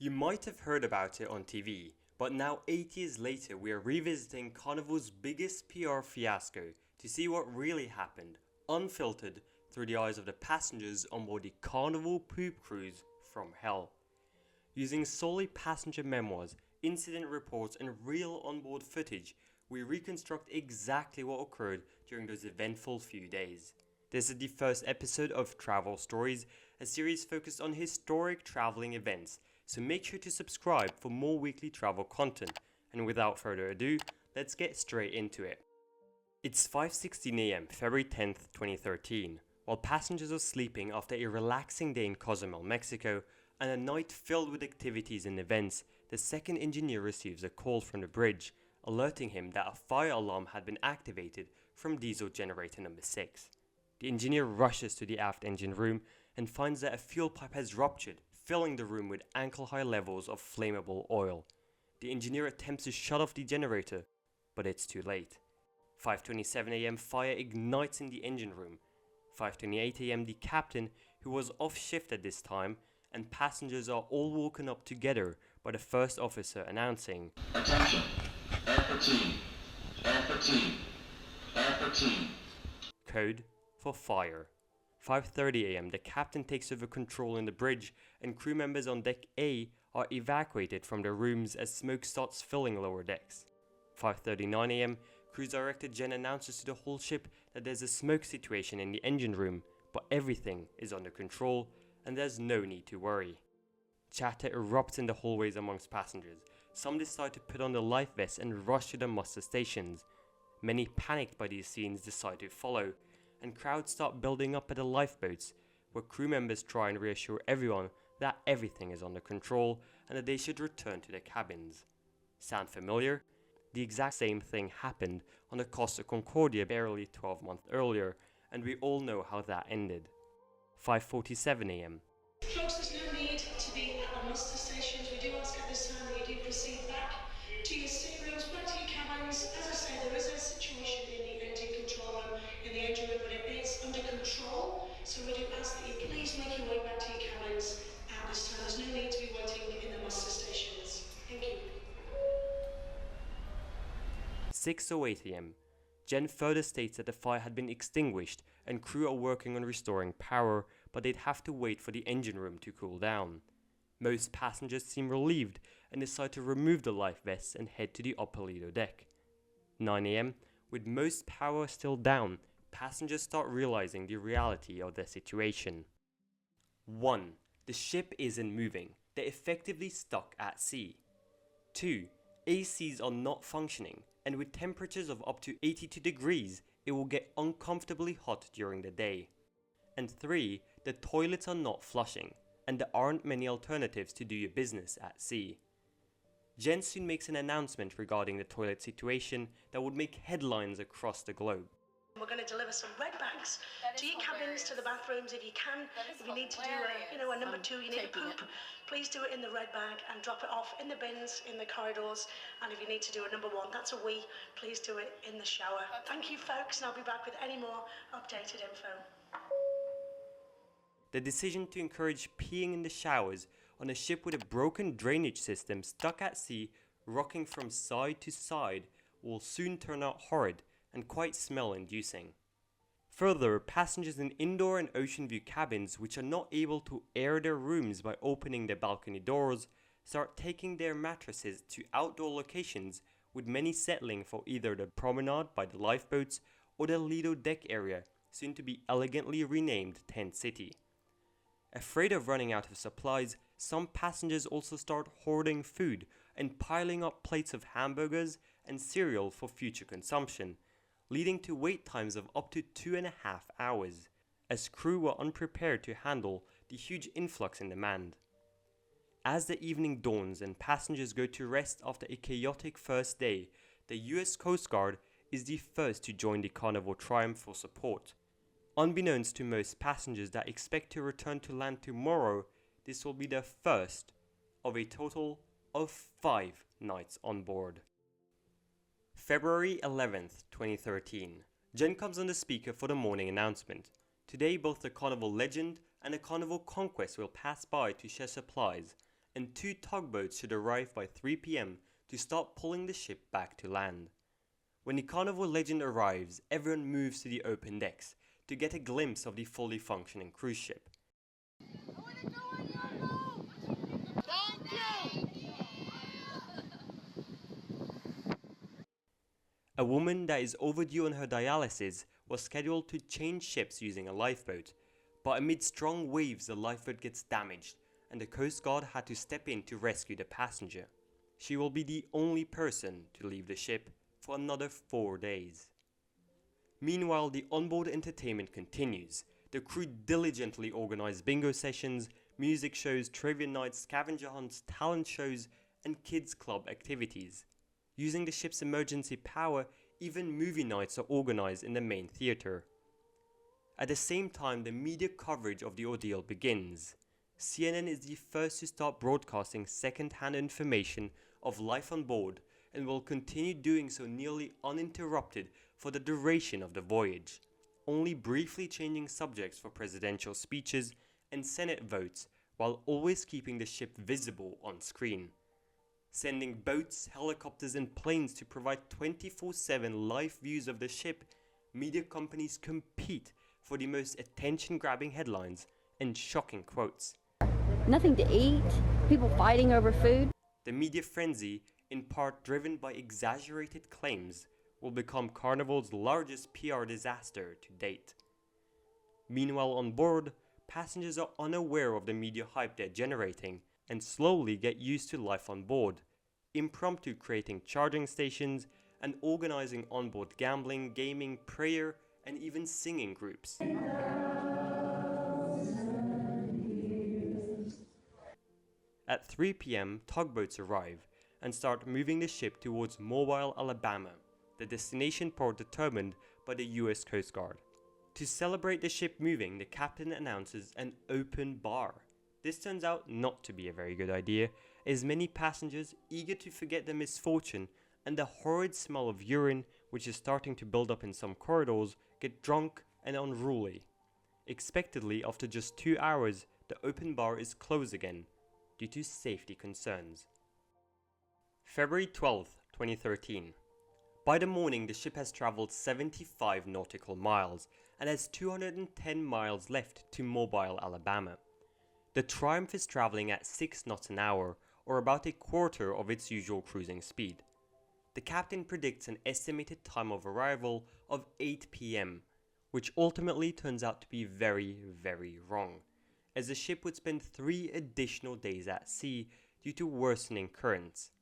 You might have heard about it on TV, but now 8 years later we are revisiting Carnival's biggest PR fiasco to see what really happened, unfiltered through the eyes of the passengers on board the Carnival poop cruise from hell. Using solely passenger memoirs, incident reports and real onboard footage, we reconstruct exactly what occurred during those eventful few days. This is the first episode of Travel Stories, a series focused on historic traveling events, so make sure to subscribe for more weekly travel content. And without further ado, let's get straight into it. It's 5:16 AM, February 10th, 2013. While passengers are sleeping after a relaxing day in Cozumel, Mexico, and a night filled with activities and events, the second engineer receives a call from the bridge, alerting him that a fire alarm had been activated from diesel generator number 6. The engineer rushes to the aft engine room and finds that a fuel pipe has ruptured, filling the room with ankle-high levels of flammable oil. The engineer attempts to shut off the generator, but it's too late. 5:27 AM, fire ignites in the engine room. 5:28 AM, the captain, who was off shift at this time, and passengers are all woken up together by the first officer announcing, "Attention, air fatigue, air fatigue, air fatigue." Code for fire. 5:30 AM, the captain takes over control in the bridge and crew members on deck A are evacuated from their rooms as smoke starts filling lower decks. 5:39 AM, cruise director Jen announces to the whole ship that there's a smoke situation in the engine room, but everything is under control and there's no need to worry. Chatter erupts in the hallways amongst passengers. Some decide to put on the life vests and rush to the muster stations. Many, panicked by these scenes, decide to follow, and crowds start building up at the lifeboats, where crew members try and reassure everyone that everything is under control and that they should return to their cabins. Sound familiar? The exact same thing happened on the Costa Concordia barely 12 months earlier, and we all know how that ended. 5:47 AM. Folks, there's no need to be at the muster stations. We do ask at this time that you do proceed back to your staterooms, back to your cabins. As I say, there is a situation in the engine control room, in the engine room, but it is under control. So we do ask that you please make your way back to your cabins at this time. There's no need to be waiting in the muster stations. Thank you. 6:08 AM. Jen further states that the fire had been extinguished and crew are working on restoring power, but they'd have to wait for the engine room to cool down. Most passengers seem relieved and decide to remove the life vests and head to the upper Lido deck. 9 AM, with most power still down, passengers start realizing the reality of their situation. 1. The ship isn't moving. They're effectively stuck at sea. 2. ACs are not functioning, and with temperatures of up to 82 degrees, it will get uncomfortably hot during the day. And 3. The toilets are not flushing, and there aren't many alternatives to do your business at sea. Jen soon makes an announcement regarding the toilet situation that would make headlines across the globe. We're going to deliver some red bags to your cabins, to the bathrooms if you can. If you need to do a number 2, you need a poop, please do it in the red bag and drop it off in the bins, in the corridors. And if you need to do a number 1, that's a wee, please do it in the shower. Thank you, folks, and I'll be back with any more updated info. The decision to encourage peeing in the showers on a ship with a broken drainage system stuck at sea, rocking from side to side, will soon turn out horrid and quite smell-inducing. Further, passengers in indoor and ocean view cabins which are not able to air their rooms by opening their balcony doors start taking their mattresses to outdoor locations, with many settling for either the promenade by the lifeboats or the Lido deck area, soon to be elegantly renamed Tent City. Afraid of running out of supplies, some passengers also start hoarding food and piling up plates of hamburgers and cereal for future consumption, leading to wait times of up to 2.5 hours, as crew were unprepared to handle the huge influx in demand. As the evening dawns and passengers go to rest after a chaotic first day, the US Coast Guard is the first to join the Carnival Triumph for support. Unbeknownst to most passengers that expect to return to land tomorrow, this will be their first of a total of 5 nights on board. February 11th, 2013. Jen comes on the speaker for the morning announcement. Today both the Carnival Legend and the Carnival Conquest will pass by to share supplies, and 2 tugboats should arrive by 3 p.m. to start pulling the ship back to land. When the Carnival legend arrives, everyone moves to the open decks to get a glimpse of the fully functioning cruise ship. A woman that is overdue on her dialysis was scheduled to change ships using a lifeboat, but amid strong waves the lifeboat gets damaged and the Coast Guard had to step in to rescue the passenger. She will be the only person to leave the ship for another 4 days. Meanwhile, the onboard entertainment continues. The crew diligently organize bingo sessions, music shows, trivia nights, scavenger hunts, talent shows, and kids club activities. Using the ship's emergency power, even movie nights are organized in the main theater. At the same time, the media coverage of the ordeal begins. CNN is the first to start broadcasting second-hand information of life on board and will continue doing so nearly uninterrupted for the duration of the voyage, only briefly changing subjects for presidential speeches and Senate votes while always keeping the ship visible on screen. Sending boats, helicopters and planes to provide 24/7 live views of the ship, media companies compete for the most attention-grabbing headlines and shocking quotes. Nothing to eat, people fighting over food. The media frenzy, in part driven by exaggerated claims, will become Carnival's largest PR disaster to date. Meanwhile on board, passengers are unaware of the media hype they're generating and slowly get used to life on board, impromptu creating charging stations and organizing onboard gambling, gaming, prayer, and even singing groups. At 3 p.m., tugboats arrive and start moving the ship towards Mobile, Alabama, the destination port determined by the US Coast Guard. To celebrate the ship moving, the captain announces an open bar. This turns out not to be a very good idea, as many passengers, eager to forget their misfortune and the horrid smell of urine which is starting to build up in some corridors, get drunk and unruly. Expectedly, after just 2 hours, the open bar is closed again, due to safety concerns. February 12th, 2013. By the morning, the ship has traveled 75 nautical miles and has 210 miles left to Mobile, Alabama. The Triumph is traveling at 6 knots an hour, or about a quarter of its usual cruising speed. The captain predicts an estimated time of arrival of 8 p.m., which ultimately turns out to be very, very wrong, as the ship would spend 3 additional days at sea due to worsening currents.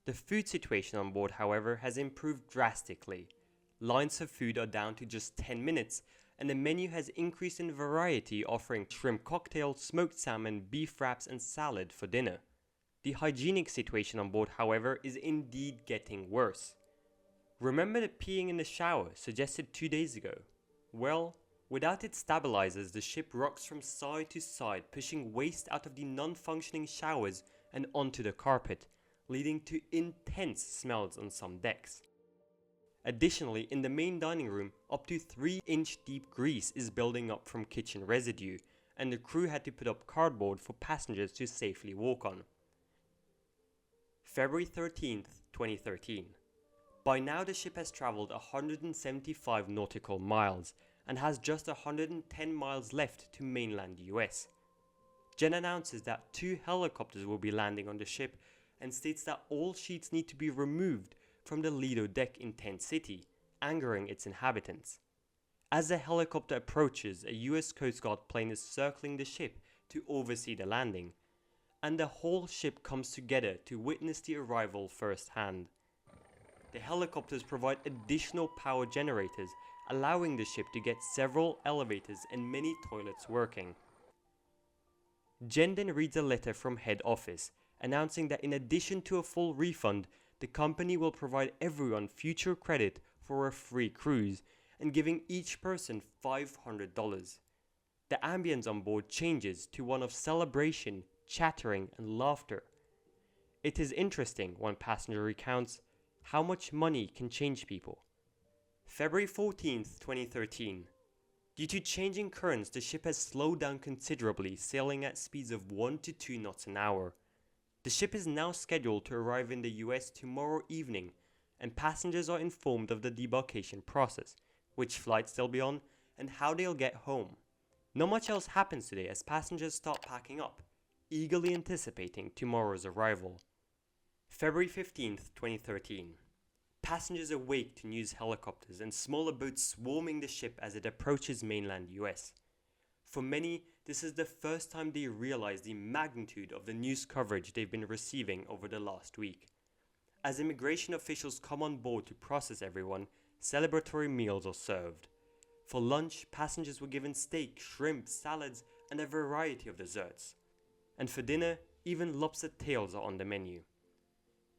The food situation on board, however, has improved drastically. Lines of food are down to just 10 minutes, and the menu has increased in variety, offering shrimp cocktail, smoked salmon, beef wraps, and salad for dinner. The hygienic situation on board, however, is indeed getting worse. Remember the peeing in the shower suggested 2 days ago? Well, without its stabilizers, the ship rocks from side to side, pushing waste out of the non-functioning showers and onto the carpet, leading to intense smells on some decks. Additionally, in the main dining room, up to 3-inch deep grease is building up from kitchen residue, and the crew had to put up cardboard for passengers to safely walk on. February 13th, 2013. By now the ship has traveled 175 nautical miles and has just 110 miles left to mainland US. Jen announces that 2 helicopters will be landing on the ship and states that all sheets need to be removed from the Lido deck in Tent City, angering its inhabitants. As the helicopter approaches, a US Coast Guard plane is circling the ship to oversee the landing, and the whole ship comes together to witness the arrival firsthand. The helicopters provide additional power generators, allowing the ship to get several elevators and many toilets working. Jen then reads a letter from head office, announcing that in addition to a full refund, the company will provide everyone future credit for a free cruise and giving each person $500. The ambience on board changes to one of celebration, chattering, and laughter. It is interesting, one passenger recounts, how much money can change people. February 14th, 2013. Due to changing currents, the ship has slowed down considerably, sailing at speeds of 1 to 2 knots an hour. The ship is now scheduled to arrive in the US tomorrow evening, and passengers are informed of the debarkation process, which flights they'll be on, and how they'll get home. Not much else happens today as passengers start packing up, eagerly anticipating tomorrow's arrival. February 15th, 2013. Passengers awake to news helicopters and smaller boats swarming the ship as it approaches mainland US. For many, this is the first time they realize the magnitude of the news coverage they've been receiving over the last week. As immigration officials come on board to process everyone, celebratory meals are served. For lunch, passengers were given steak, shrimp, salads, and a variety of desserts. And for dinner, even lobster tails are on the menu.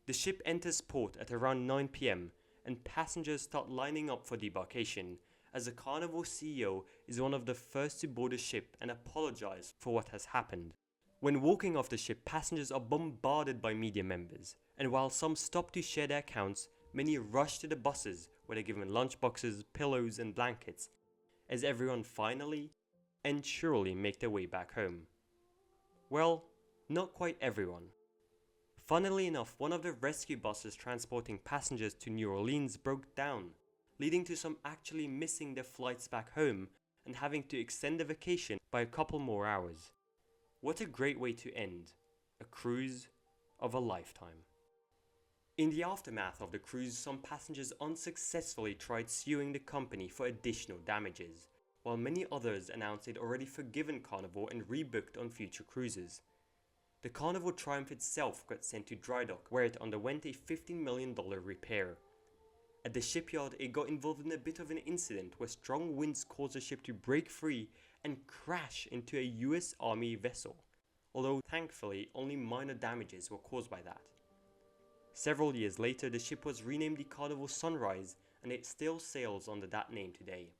The ship enters port at around 9 p.m. and passengers start lining up for debarkation, as the Carnival CEO is one of the first to board the ship and apologize for what has happened. When walking off the ship, passengers are bombarded by media members, and while some stop to share their accounts, many rush to the buses where they're given lunchboxes, pillows and blankets, as everyone finally and surely make their way back home. Well, not quite everyone. Funnily enough, one of the rescue buses transporting passengers to New Orleans broke down, leading to some actually missing their flights back home and having to extend the vacation by a couple more hours. What a great way to end a cruise of a lifetime. In the aftermath of the cruise, some passengers unsuccessfully tried suing the company for additional damages, while many others announced they'd already forgiven Carnival and rebooked on future cruises. The Carnival Triumph itself got sent to dry dock, where it underwent a $15 million repair. At the shipyard, it got involved in a bit of an incident where strong winds caused the ship to break free and crash into a US Army vessel, although thankfully only minor damages were caused by that. Several years later, the ship was renamed the Carnival Sunrise, and it still sails under that name today.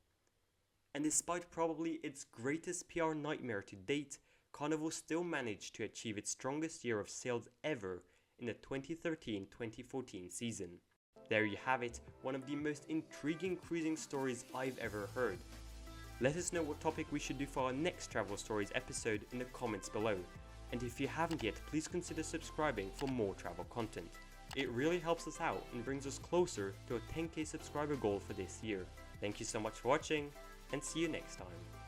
And despite probably its greatest PR nightmare to date, Carnival still managed to achieve its strongest year of sales ever in the 2013-2014 season. There you have it, one of the most intriguing cruising stories I've ever heard. Let us know what topic we should do for our next Travel Stories episode in the comments below. And if you haven't yet, please consider subscribing for more travel content. It really helps us out and brings us closer to a 10k subscriber goal for this year. Thank you so much for watching, and see you next time.